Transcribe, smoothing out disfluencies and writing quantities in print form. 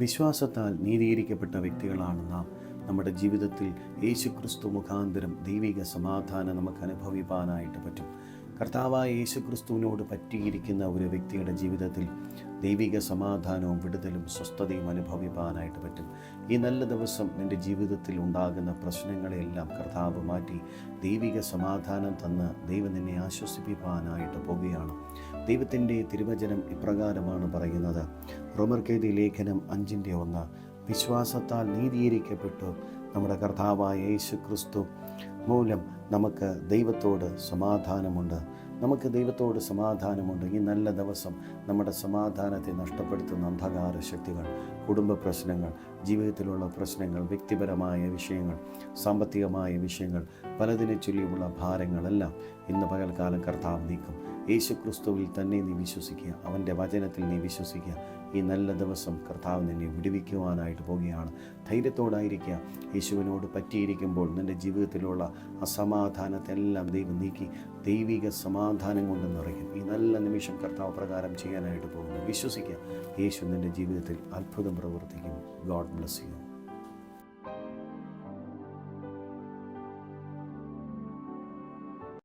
വിശ്വാസത്താൽ നീതീകരിക്കപ്പെട്ട വ്യക്തികളാണ് നാം. നമ്മുടെ ജീവിതത്തിൽ യേശുക്രിസ്തു മുഖാന്തരം ദൈവിക സമാധാനം നമുക്ക് അനുഭവിപ്പാനായിട്ട് പറ്റും. കർത്താവായ യേശുക്രിസ്തുവിനോട് പറ്റിയിരിക്കുന്ന ഒരു വ്യക്തിയുടെ ജീവിതത്തിൽ ദൈവിക സമാധാനവും വിടുതലും സ്വസ്ഥതയും അനുഭവിപ്പാനായിട്ട് പറ്റും. ഈ നല്ല ദിവസം നിൻ്റെ ജീവിതത്തിൽ ഉണ്ടാകുന്ന പ്രശ്നങ്ങളെല്ലാം കർത്താവ് മാറ്റി ദൈവിക സമാധാനം തന്ന് ദൈവം നിന്നെ ആശ്വസിപ്പിക്കാനായിട്ട് പോവുകയാണ്. ദൈവത്തിൻ്റെ തിരുവചനം ഇപ്രകാരമാണ് പറയുന്നത്. റോമർക്കെഴുതിയ ലേഖനം 5:1. വിശ്വാസത്താൽ നീതീകരിക്കപ്പെട്ടു നമ്മുടെ കർത്താവായ യേശുക്രിസ്തു മൂലം നമുക്ക് ദൈവത്തോട് സമാധാനമുണ്ട്. നമുക്ക് ദൈവത്തോട് സമാധാനമുണ്ട്. ഈ നല്ല ദിവസം നമ്മുടെ സമാധാനത്തെ നഷ്ടപ്പെടുത്തുന്ന അന്ധകാര ശക്തികൾ, കുടുംബ പ്രശ്നങ്ങൾ, ജീവിതത്തിലുള്ള പ്രശ്നങ്ങൾ, വ്യക്തിപരമായ വിഷയങ്ങൾ, സാമ്പത്തികമായ വിഷയങ്ങൾ, പലതിനെ ചൊല്ലിയുള്ള ഭാരങ്ങളെല്ലാം ഇന്ന് പകൽക്കാലം കർത്താവ് നീക്കും. യേശുക്രിസ്തുവിൽ തന്നെ നീ വിശ്വസിക്കുക, അവൻ്റെ വചനത്തിൽ നീ വിശ്വസിക്കുക. ഈ നല്ല ദിവസം കർത്താവ് നിന്നെ വിടുവിക്കുവാനായിട്ട് പോവുകയാണ്. ധൈര്യത്തോടായിരിക്കുക. യേശുവിനോട് പറ്റിയിരിക്കുമ്പോൾ നിൻ്റെ ജീവിതത്തിലുള്ള അസമാധാനത്തെല്ലാം ദൈവം നീക്കി ദൈവിക സമാധാനം കൊണ്ട് നിറയ്ക്കും. ഈ നല്ല നിമിഷം കർത്താവ് പ്രകാരം ചെയ്യാനായിട്ട് പോകുന്നു. വിശ്വസിക്കുക, യേശു നിൻ്റെ ജീവിതത്തിൽ അത്ഭുതം പ്രവർത്തിക്കും. God bless you.